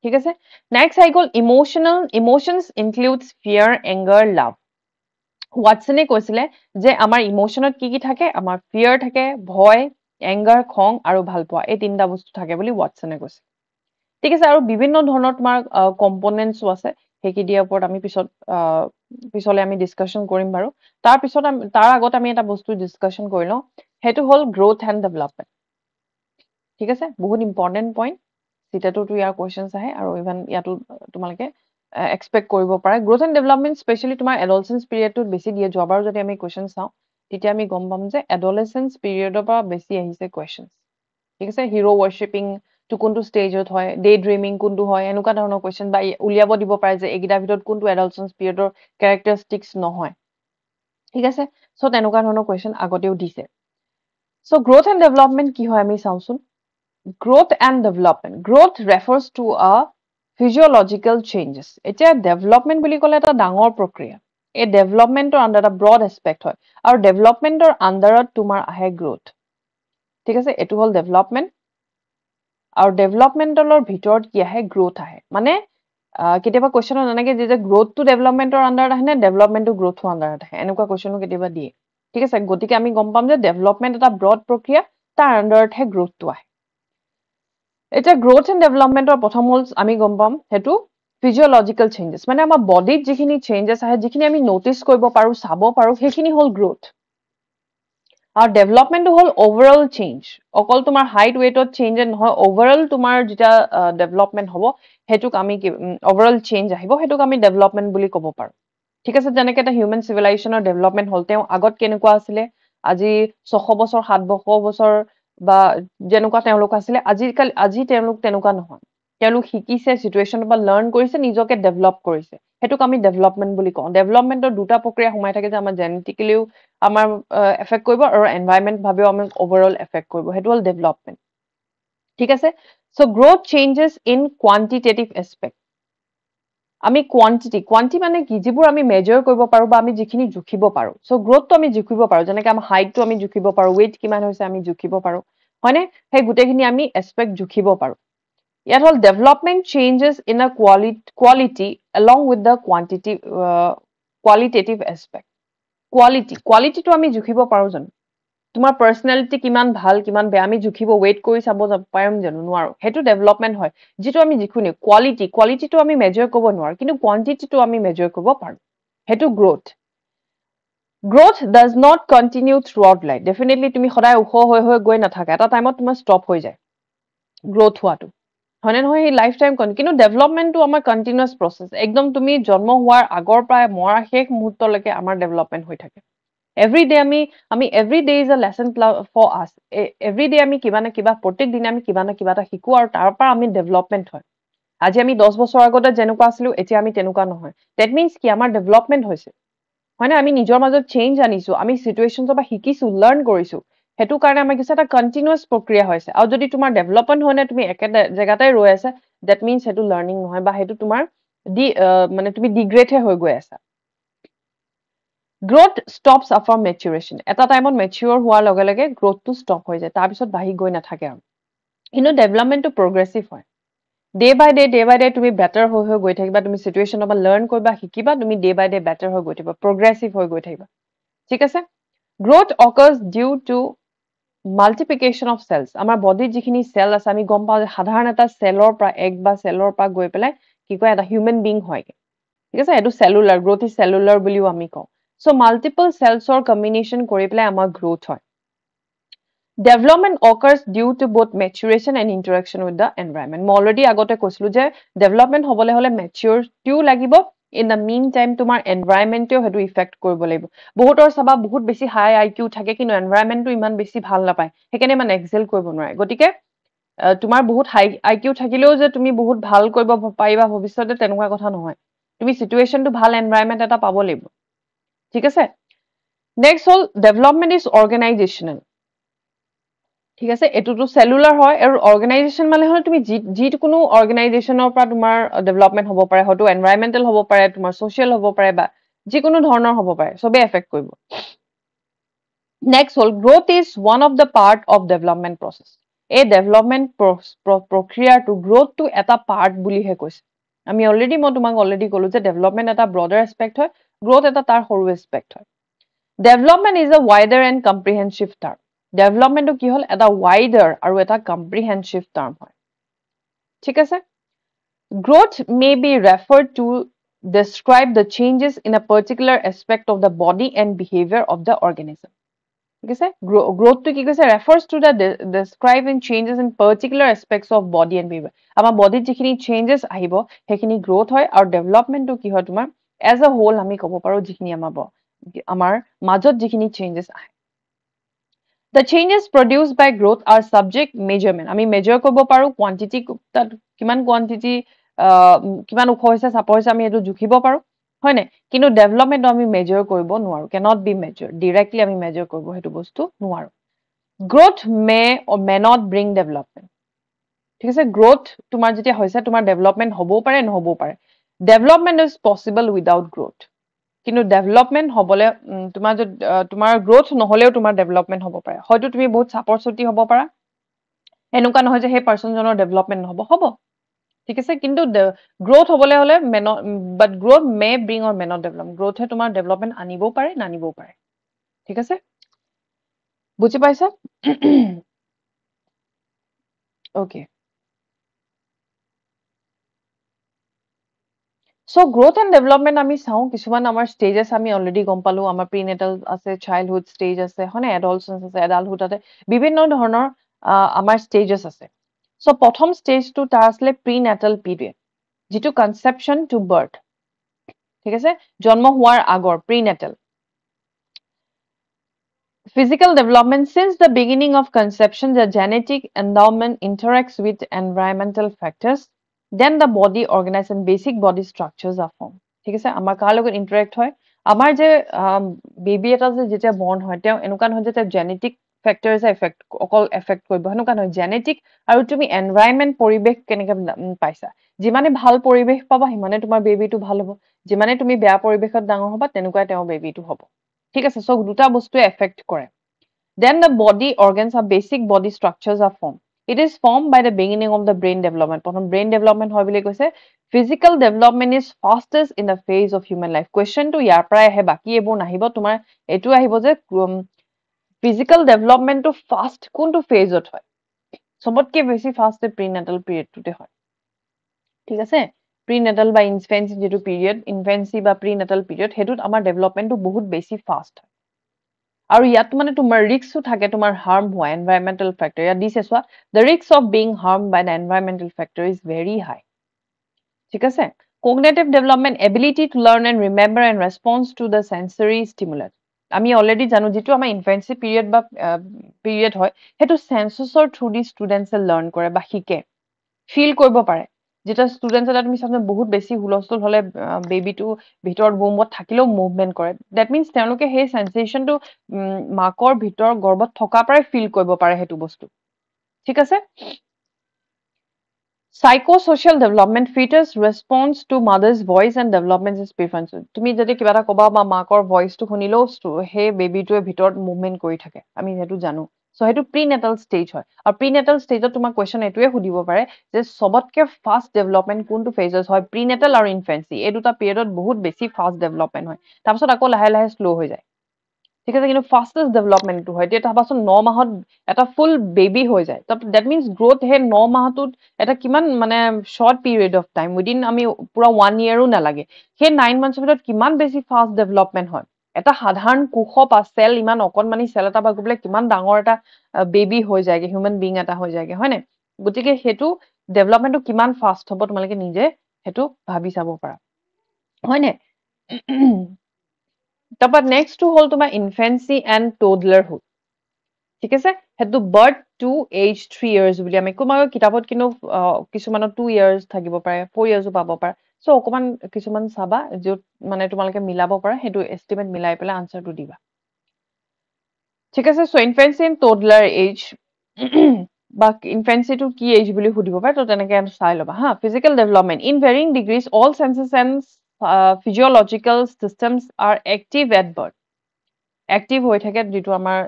ঠিক আছে নেক্সট আহি গ'ল ইম'চনছ ইনক্লুডছ ফিয়াৰ এংগাৰ লাভ ৱাটছনে কৈছিলে যে আমাৰ ইম'চনত কি থাকে আমাৰ ফিয়াৰ থাকে ভয় এংগাৰ খং আৰু ভাল পোৱা এই তিনিটা বস্তু থাকে বুলি ৱাটছনে কৈছে ঠিক আছে আৰু বিভিন্ন ধৰণৰ তোমাৰ কম্পনেণ্টছো আছে সেইকেইটাৰ ওপৰত আমি পিছলে আমি ডিছকাশ্যন কৰিম বাৰু তাৰ আগত আমি এটা বস্তু ডিছকাশ্যন কৰি লওঁ সেইটো হ'ল গ্ৰ'থ এণ্ড ডেভেলপমেণ্ট ঠিক আছে বহুত ইম্পৰ্টেণ্ট পইণ্ট চিটেটোতো ইয়াৰ কুৱেশ্যনছ আহে আৰু ইভেন ইয়াতো তোমালোকে এক্সপেক্ট কৰিব পাৰে গ্ৰ'থ এণ্ড ডেভেলপমেণ্ট স্পেচিয়েলি তোমাৰ এডলচেঞ্চ পিৰিয়ডটোত বেছি দিয়ে যোৱাবাৰো যদি আমি কুৱেশ্যন চাওঁ তেতিয়া আমি গম পাম যে এডলেচেঞ্চ পিৰিয়ডৰ পৰা বেছি আহিছে কুৱেশ্যন ঠিক আছে হিৰ' ৱৰ্শ্বিপিংটো কোনটো ষ্টেজত হয় ডে ড্ৰিমিং কোনটো হয় এনেকুৱা ধৰণৰ কুৱেশ্যন বা উলিয়াব দিব পাৰে যে এইকেইটাৰ ভিতৰত কোনটো এডলচেঞ্চ পিৰিয়ডৰ কেৰেক্টাৰিষ্টিক্স নহয় ঠিক আছে চ' তেনেকুৱা ধৰণৰ কুৱেশ্যন আগতেও দিছে চ' গ্ৰ'থ এণ্ড ডেভেলপমেণ্ট কি হয় আমি চাওঁচোন growth and development growth refers to a physiological changes. এতিয়া development বুলি ক'লে এটা ডাঙৰ প্ৰক্ৰিয়া। এই developmentor under এটা broad aspect হয় আৰু developmentor underত তোমাৰ আহে growth। ঠিক আছে, এটো হ'ল development আৰু developmental ভিতৰত কি আহে growth আহে। মানে কেতিয়াবা কোৱেশ্চনত এনেকে যে growth to developmentor underত আহে নে development to growth underত আহে, এনেকুৱা কোৱেশ্চনো কেতিয়াবা দিয়ে। ঠিক আছে, গতিকে আমি গম পাম যে development এটা broad প্ৰক্ৰিয়া, তাৰ underতহে growth টো আহে। এতিয়া growth and developmentor প্ৰথম হ'ল আমি গম পাম হেতু physiological changes, মানে আমাৰ বডিত যিখিনি changes আহে, যিখিনি আমি নোটিস কৰিব পাৰো, চাব পাৰো, সেইখিনি হ'ল growth। আৰু development হ'ল overall change, অকল তোমাৰ height weightত change নহয়, overall তোমাৰ যেটা development হ'ব, হেতুক আমি overall change আহিব, হেতুক আমি development বুলি ক'ব পাৰো। ঠিক আছে, যেনেকে এটা human civilizationৰ development হ'ল, তেওঁ আগত কেনেকুৱা আছিলে, আজি 600 বছৰ 700 বছৰ বা যেনেকুৱা তেওঁলোক আছিলে, আজি তেওঁলোক তেনেকুৱা নহয়। তেওঁলোক শিকিছে, সিচুৱেশ্যনৰ পৰা লাৰ্ণ কৰিছে, নিজকে ডেভেলপ কৰিছে, হেতুক আমি ডেভেলপমেন্ট বুলি কওঁ। ডেভেলপমেন্টৰ দুটা প্ৰক্ৰিয়া সোমাই থাকে যে আমাৰ জেনেটিক্যালিও আমাৰ এফেক্ট কৰিব আৰু এনভাইৰনমেন্ট ভাবেও আমাক ওভাৰঅল এফেক্ট কৰিব, হেতু হ'ল ডেভেলপমেন্ট। ঠিক আছে, so growth changes in quantitative aspect. আমি কোৱান্টি মানে কি, যিবোৰ আমি মেজাৰ কৰিব পাৰো বা আমি যিখিনি জুখিব পাৰো। সো গ্ৰোথটো আমি জুখিব পাৰো, যেনেকৈ আমাৰ হাইটটো আমি জুখিব পাৰো, ওয়েট কিমান হৈছে আমি জুখিব পাৰো, হয়নে? সেই গোটেইখিনি আমি এস্পেক্ট জুখিব পাৰো। ইয়াত হ'ল development changes in a quality along with the qualitative aspect. কোৱালিটিটো আমি জুখিব পাৰো জানো? তোমাৰ পাৰ্সোনালিটি কিমান ভাল কিমান বেয়া আমি জুখিব, ওয়েট কৰি চাব পাৰিম জানো? নোৱাৰো। হেতু ডেভেলপমেন্ট হয়, যিটো আমি জুখুনি কোৱালিটিটো আমি মেজাৰ কৰিব নোৱাৰো, কিন্তু কোৱান্টিটিটো আমি মেজাৰ কৰিব পাৰো, হেতু growth. Growth does not continue through out life. Definitely তুমি সদায় ওখ হৈ গৈ নাথাকা, এটা টাইমত তোমাৰ ষ্টপ হৈ যায় গ্ৰোথ হোৱাটো, হয়নে নহয়? সেই লাইফ টাইম কিন্তু ডেভেলপমেন্টটো আমাৰ কণ্টিনিউয়াছ প্ৰচেছ, একদম তুমি জন্ম হোৱাৰ আগৰ পৰা মৰা শেষ মুহূৰ্তলৈকে আমাৰ ডেভেলপমেন্ট হৈ থাকে। এভৰি ডে আমি every day is a lesson for us. Every day আমি কিবা না কিবা, প্ৰত্যেক দিনে আমি কিবা না কিবা এটা শিকো আৰু তাৰ পৰা আমি ডেভেলপমেন্ট হয়। আজি আমি 10 বছৰ আগতে যেনেকুৱা আছিলো, এতিয়া আমি তেনেকুৱা নহয়। ডেট মিনছ কি, আমাৰ ডেভেলপমেন্ট হৈছে, হয় না? আমি নিজৰ মাজত চেঞ্জ আনিছো, আমি সিচুৱেশ্যনৰ পৰা শিকিছো, লাৰ্ণ কৰিছো, হেতু কাৰণে আমাৰ কিছু এটা কণ্টিনিউয়াছ প্ৰক্ৰিয়া হৈছে। আৰু যদি তোমাৰ ডেভেলপমেন্ট হয় নে তুমি একে জেগাতে ৰৈ আছা, ডেট মিনছ হেতু লাৰ্নিং নহয়, বা হেতু তোমাৰ মানে তুমি ডিগ্ৰেডহে হৈ গৈ আছা। Growth stops after maturation. এটা টাইমত মেচিউৰ হোৱাৰ লগে লগে গ্ৰোথটো ষ্টপ হৈ যায়, তাৰপিছত বাঢ়ি গৈ নাথাকে আৰু। কিন্তু ডেভেলপমেন্টটো প্ৰগ্ৰেছিভ হয়। ডে বাই ডে তুমি বেটাৰ হৈ গৈ থাকিবা, তুমি সিচুৱেশ্যনৰ পৰা লাৰ্ণ কৰিবা, শিকিবা, তুমি ডে বাই ডে বেটাৰ হৈ গৈ থাকিবা, প্ৰগ্ৰেছিভ হৈ গৈ থাকিবা। ঠিক আছে, growth occurs due to multiplication of cells. আমাৰ বডিত যিখিনি চেল আছে, আমি গম পাওঁ যে সাধাৰণ এটা চেলৰ পৰা, এক বা চেলৰ পৰা গৈ পেলাই কি কয়, এটা হিউমেন বিং হয়গে। ঠিক আছে, এইটো চেলুলাৰ গ্ৰোথ ইজ চেলুলাৰ বুলিও আমি কওঁ। সো মাল্টিপল চেলছৰ কম্বিনেশ্যন কৰি পেলাই আমাৰ গ্ৰোথ হয়। Development occurs due to both maturation and interaction with the environment. মই অলৰেডি আগতে কৈছিলো যে ডেভেলপমেন্ট হ'বলৈ হ'লে মেচিউৰিটিও লাগিব, ইন দ্য মিন টাইম তোমাৰ এনভাইৰনমেণ্টেও সেইটো ইফেক্ট কৰিব লাগিব। বহুতৰ চাবা বহুত বেছি হাই IQ থাকে, কিন্তু এনভাইৰনমেণ্টটো ইমান বেছি ভাল নাপায়, সেইকাৰণে ইমান এক্সেল কৰিব নোৱাৰে। গতিকে তোমাৰ বহুত হাই IQ থাকিলেও যে তুমি বহুত ভাল কৰিব পাৰিবা ভৱিষ্যতে, তেনেকুৱা কথা নহয়। তুমি সিচুৱেশ্যনটো ভাল এনভাইৰনমেণ্ট এটা পাব লাগিব। ঠিক আছে, নেক্সট হ'ল ডেভেলপমেন্ট ইজ অৰ্গেনাইজেশ্যনেল। ঠিক আছে, এইটোতো চেলুলাৰ হয়, আৰু অৰ্গেনাইজেশ্যন মানে হ'ল তুমি যিকোনো অৰ্গেনাইজেশ্যনৰ পৰা তোমাৰ ডেভেলপমেন্ট হ'ব পাৰে, হয়তো এনভাইৰনমেণ্টেল হ'ব পাৰে, তোমাৰ ছ'চিয়েল হ'ব পাৰে, বা যিকোনো ধৰণৰ হ'ব পাৰে, চবেই এফেক্ট কৰিব। নেক্সট হ'ল growth is one of the part of development process. এই ডেভেলপমেন্ট প্ৰক্ৰিয়াটো গ্ৰোথটো এটা পাৰ্ট বুলিহে কৈছে। মই তোমাক অলৰেডি ক'লো যে ডেভেলপমেন্ট এটা ব্ৰডাৰ এস্পেক্ট হয়, গ্ৰোথ এটা তাৰ সৰু এস্পেক্ট হয়। Development is a wider and comprehensive term. ডেভেলপমেন্টটো কি হ'ল, এটা ৱাইডাৰ আৰু এটা কম্প্ৰিহেনচিভ টাৰ্ম হয়। ঠিক আছে, growth may be referred two describe the changes in a particular aspect of the body and behavior of the organism. ঠিক আছে, গ্ৰোথটো কি কৈছে, refers to the describing changes in particular aspects of body and behavior. আমাৰ বডিত যিখিনি changes আহিব সেইখিনি growth হয়, আৰু ডেভেলপমেন্টটো কি হয়, তোমাৰ এজ এ হোল আমি ক'ব পাৰো যিখিনি আমাৰ মাজত যিখিনি চেঞ্জেছ আহে। The changes produced by growth are subject measurement. আমি মেজাৰ কৰিব পাৰো, কোৱান্টিটি কিমান কোৱান্টিটি কিমান ওখ হৈছে চাপৰ হৈছে আমি এইটো জুখিব পাৰো, হয় নাই? কিন্তু ডেভেলপমেন্ট আমি মেজাৰ কৰিব নোৱাৰো, কেনট বি মেজাৰ, ডিৰেক্টলি আমি মেজাৰ কৰিব সেইটো বস্তু নোৱাৰো। Growth may not bring development. ঠিক আছে গ্ৰোথ তোমাৰ যেতিয়া হৈছে তোমাৰ ডেভেলপমেন্ট হ'বও পাৰে নহ'বও পাৰে development is possible without growth কিন্তু ডেভেলপমেন্ট হ'বলে তোমাৰ গ্ৰোথ নহ'লেও তোমাৰ ডেভেলপমেন্ট হ'ব পাৰে হয়তো তুমি বহুত চাপৰ চুটি হ'ব পাৰা এনেকুৱা নহয় যে সেই পাৰ্চনজনৰ ডেভেলপমেন্ট নহ'ব হ'ব ঠিক আছে কিন্তু গ্ৰোথ হ'বলে হ'লে but growth may bring or may not develop গ্ৰোথে তোমাৰ ডেভেলপমেন্ট আনিবও পাৰে নানিবও পাৰে ঠিক আছে বুজি পাইছা okay So growth and development আমি চাওঁ কিছুমান আমাৰ stages আমি already গম পালো আমাৰ prenatal আছে childhood stage আছে হয়নে adolescence আছে adulthood আছে বিভিন্ন ধৰণৰ আমাৰ stages আছে so প্ৰথম stage টো তাৰ আছিলে prenatal period যিটো conception to birth ঠিক আছে জন্ম হোৱাৰ আগৰ prenatal physical development since the beginning of conception the genetic endowment interacts with environmental factors then the body organizes and basic body structures are formed ঠিক আছে আমাৰ কাৰ লগত ইন্টাৰেক্ট হয় আমাৰ যে বেবি এটা যে যেতিয়া বৰ্ন হয় তেওঁ এনেকুৱা নহয় যে জেনেটিক ফেক্টৰছে অকল এফেক্ট কৰিব সেনেকুৱা নহয় জেনেটিক আৰু তুমি এনভাইৰনমেন্ট পৰিৱেশ কেনেকে পাইছা যিমানে ভাল পৰিৱেশ পাবা সিমানে তোমাৰ বেবিটো ভাল হ'ব যিমানে তুমি বেয়া পৰিৱেশত ডাঙৰ হ'বা তেনেকুৱাই তেওঁ বেবিটো হ'ব ঠিক আছে সো দুটা বস্তুৱে এফেক্ট কৰে then the body organs or basic body structures are formed it is formed by the beginning of the brain development প্ৰথম brain development হয় বুলি কৈছে physical development is fastest in the phase of human life question to ইয়াৰ পৰাই আহে বাকি এইবোৰ নাহিব তোমাৰ এটো আহিব যে physical development to fast কোনটো ফেজত হয় সবতকে বেছি ফাস্ট প্ৰিনেটাল পিৰিয়ডটোতে হয় ঠিক আছে প্ৰিনেটাল বা ইনফেন্সি যেটো পিৰিয়ড ইনফেন্সি বা প্ৰিনেটাল পিৰিয়ড হেতুত আমাৰ ডেভেলপমেন্টটো বহুত বেছি ফাস্ট হয় আৰু ইয়াত মানে তোমাৰ ৰিস্কও থাকে তোমাৰ হাৰ্ম হোৱা এনভাইৰনমেন্টাল ফেক্টৰ ইয়াত দিছে চোৱা the risk of being harmed by the environmental factor is very high ঠিক আছে cognitive development ability to learn and remember and response to the sensory stimulus আমি অলৰেডি জানো যেটো আমাৰ ইনফেন্সি পিৰিয়ড বা পিৰিয়ড হয় হেতু সেন্সছৰ থ্ৰু দি ষ্টুডেন্টছে লাৰ্ন কৰে বা শিকে ফিল কৰিব পাৰে যেটা ষ্টুডেন্টছ এটা তুমি চাবনে বহুত বেছি হুলস্থুল হলে বেবিটো ভিতৰত বোমত থাকিলেও মুভমেন্ট কৰে দ্যাট মিন্স তেওঁলোকে সেই সেন্সেশনটো মাকৰ ভিতৰ গৰ্ভত থকা পৰাই ফিল কৰিব পাৰে হেতু বস্তু ঠিক আছে psychosocial development fetus response to mother's voice and development is preference তুমি যদি কিবা এটা কবা বা মাকৰ ভয়েসটো শুনিলো হে বেবিটোৱে ভিতৰত মুভমেন্ট কৰি থাকে আমি হেতু জানো সো হেতু প্ৰিনেটাল ষ্টেজ হয় আৰু প্ৰিনেটাল ষ্টেজত তোমাৰ কোৱেশ্চন এটোৱে সুধিব পাৰে যে সবতকে ফাস্ট ডেভেলপমেন্ট কোনটো ফেজেস হয় প্ৰিনেটাল আৰু ইনফেন্সি এই দুটা পিৰিয়ডত বহুত বেছি ফাস্ট ডেভেলপমেন্ট হয় তাৰপিছত আকৌ লাহে লাহে স্লো হৈ যায় ঠিক আছে কিন্তু ফাস্টেষ্ট ডেভেলপমেন্টটো হয় এটা ভাবাচোন 9 মাহত এটা ফুল বেবি হৈ যায় দ্যাট মিন্স গ্ৰোথ হে 9 মাহটোত এটা কিমান মানে short period of time within আমি পুৰা 1 ইয়াৰো নালাগে সেই 9 মান্থছৰ ভিতৰত কিমান বেছি ফাস্ট ডেভেলপমেন্ট হয় এটা সাধাৰণ কোষ বা সেল ইমান অকনমানি সেল এটা বা গবলে কিমান ডাঙৰ এটা বেবি হৈ যায়গে হিউম্যান বিং এটা হৈ যায়গে হয়নে গতিকে হেতু ডেভেলপমেন্টটো কিমান ফাস্ট হ'ব তোমালোকে নিজে হেতু ভাবি চাব পাৰা হয়নে তাৰপা নেক্সটটো হ'ল তোমাৰ ইনফেন্সি এণ্ড টোডলাৰহুড ঠিক আছে হেতু বাৰ্থ টু এজ 3 ইয়াৰ্ছ বুলি আমি কোমাৰ কিতাপত কিন্তু কিছুমানৰ 2 ইয়াৰ্ছ থাকিব পাৰে 4 ইয়াৰ্ছও পাব পাৰে সো অকমান কিছুমান চাবা য'ত মানে তোমালোকে মিলাব পাৰা হেতু এস্টিমেট মিলাই পেলাই আনসাৰটো দিবা ঠিক আছে সো ইনফেন্সি এণ্ড টোডলাৰ এজ বা ইনফেন্সিটো কি এজ বুলি সুধিব পাৰে তো তেনেকে চাই ল'বা হা physical development in varying degrees all senses and physiological systems are active at birth active হৈ থাকে যেটো আমাৰ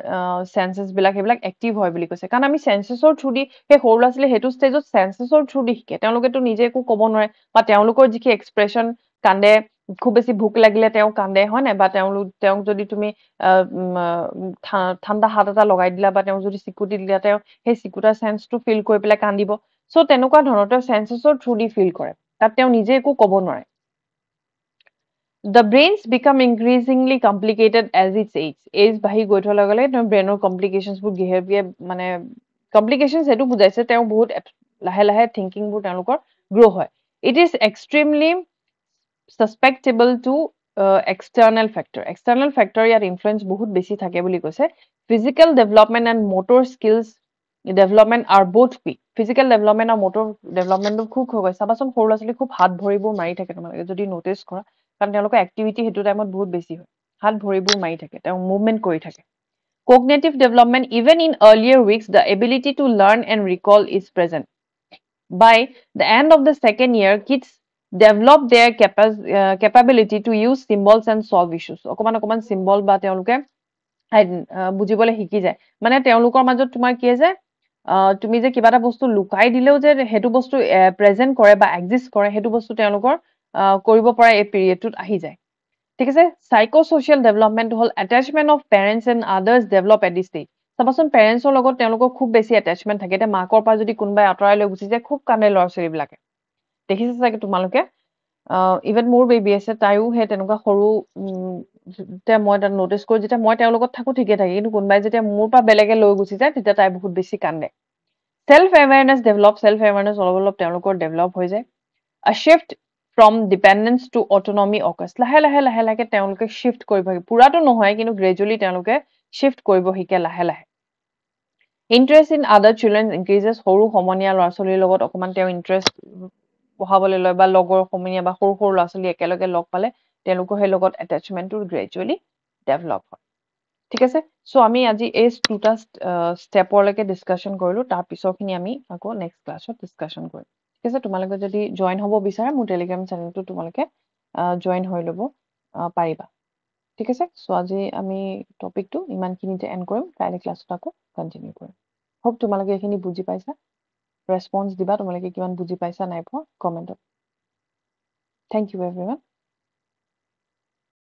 সেন্সেস বিলাক হেবিলাক এক্টিভ হয় বুলি কৈছে কাৰণ আমি সেন্সেসৰ থ্ৰু দি হে সৰু লাছিলে হেতু ষ্টেজত সেন্সেসৰ থ্ৰু দি শিকে তেওঁলোকেটো নিজে একো ক'ব নোৱাৰে বা তেওঁলোকৰ যিকি এক্সপ্ৰেছন কান্দে খুব বেছি ভুক লাগিলে তেওঁ কান্দে হয় নাই বা তেওঁক যদি তুমি ঠাণ্ডা হাত এটা লগাই দিলা বা তেওঁ যদি সিকুটি দিলা তেওঁ সেই সিকুটাৰ সেন্সটো ফিল কৰি পেলাই কান্দিব সো তেনেকুৱা ধৰণৰ তেওঁ সেন্সেসৰ থ্ৰু দি ফিল কৰে তাত তেওঁ নিজে একো ক'ব নোৱাৰে The brains become increasingly complicated as its age. Age বাহি গৈ থোৱাৰ লগে লগে তেওঁৰ ব্ৰেইনৰ কমপ্লিকেশনছ বোৰ মানে কমপ্লিকেশনছ হেতু বুজাইছে তেওঁ বহুত লাহে লাহে থিংকিং বোৰ তেওঁলোকৰ গ্ৰো হয় It is extremely susceptible to external factor ইয়াত ইনফ্লুয়েন্স বহুত বেছি থাকে বুলি কৈছে Physical development and motor skills development are both weak. Physical development আৰু motor development খুব হৈ গৈছে চাবাচোন সৰু ল'ৰা ছোৱালী খুব হাত ভৰিবোৰ মাৰি থাকে তোমালোকে যদি নোটিস কৰা কাৰণ তেওঁলোকৰ এক্টিভিটি হেতু টাইমত বহুত বেছি হয় হাত ভৰিবোৰ মাৰি থাকে তেওঁ মুভমেন্ট কৰি থাকে Cognitive development even in earlier weeks the ability to learn and recall is present By the end of the second year, kids develop their capability to use symbols and solve issues. অকমান symbol বা তেওঁলোকে বুজিবলৈ শিকি যায় মানে তেওঁলোকৰ মাজত তোমাৰ কি যে তুমি যে কিবা এটা বস্তু লুকাই দিলেও যে হেতু বস্তু প্ৰেজেন্ট কৰে বা এক্সিষ্ট কৰে হেতু বস্তু তেওঁলোকৰ কৰিব পৰা এই পিৰিয়ডটোত আহি যায় ঠিক আছে সাইকোসোশিয়াল ডেভেলপমেন্ট হল attachment of parents and others develop at this stage চাবাচোন পেৰেন্টছৰ লগত তেওঁলোকৰ খুব বেছি অ্যাটাচমেন্ট থাকে এতিয়া মাকৰ পৰা যদি কোনোবাই আঁতৰাই লৈ গুচি যায় খুব কান্দে ল'ৰা ছোৱালীবিলাকে দেখিছে চাগে তোমালোকে ইভেন মোৰ বেবী আছে তাইও সেই তেনেকুৱা সৰু যেতিয়া মই তাত নটিচ কৰোঁ যেতিয়া মই তেওঁৰ লগত থাকোঁ ঠিকে থাকে কিন্তু কোনোবাই যেতিয়া মোৰ পৰা বেলেগে লৈ গুচি যায় তেতিয়া তাই বহুত বেছি কান্দে self awareness develop self awareness অলপ অলপ তেওঁলোকৰ ডেভেলপ হৈ যায় a shift from dependence to autonomy occurs লাহে লাহে তেওঁলোকে shift কৰিব পুৰাটো নহয় কিন্তু gradually তেওঁলোকে shift কৰিব শিকে লাহে লাহে interest in other children increases সৰু সমনীয়া ল'ৰা ছোৱালীৰ লগত অকমান তেওঁ interest বহাবলৈ লয় বা লগৰ সমনীয়া বা সৰু সৰু ল'ৰা ছোৱালী একেলগে লগ পালে তেওঁলোকৰ সেই লগত attachmentটো gradually develop হয় ঠিক আছে সো আমি আজি এই দুটা ষ্টেপৰলৈকে ডিসকাশন কৰিলো তাৰ পিছৰখিনি আমি আকৌ নেক্সট ক্লাছত ডিসকাশন কৰিম ঠিক আছে তোমালোকে যদি জয়েন হ'ব বিচাৰা মোৰ টেলিগ্ৰাম চেনেলটো তোমালোকে জয়েন হৈ ল'ব পাৰিবা ঠিক আছে সো আজি আমি টপিকটো ইমানখিনিতে এণ্ড কৰিম কাইলৈ ক্লাছত আকৌ কণ্টিনিউ কৰিম হোপ তোমালোকে এইখিনি বুজি পাইছা ৰেছপন্স দিবা তোমালোকে কিমান বুজি পাইছা নাই পোৱা কমেণ্টত থেংক ইউ এভৰিৱান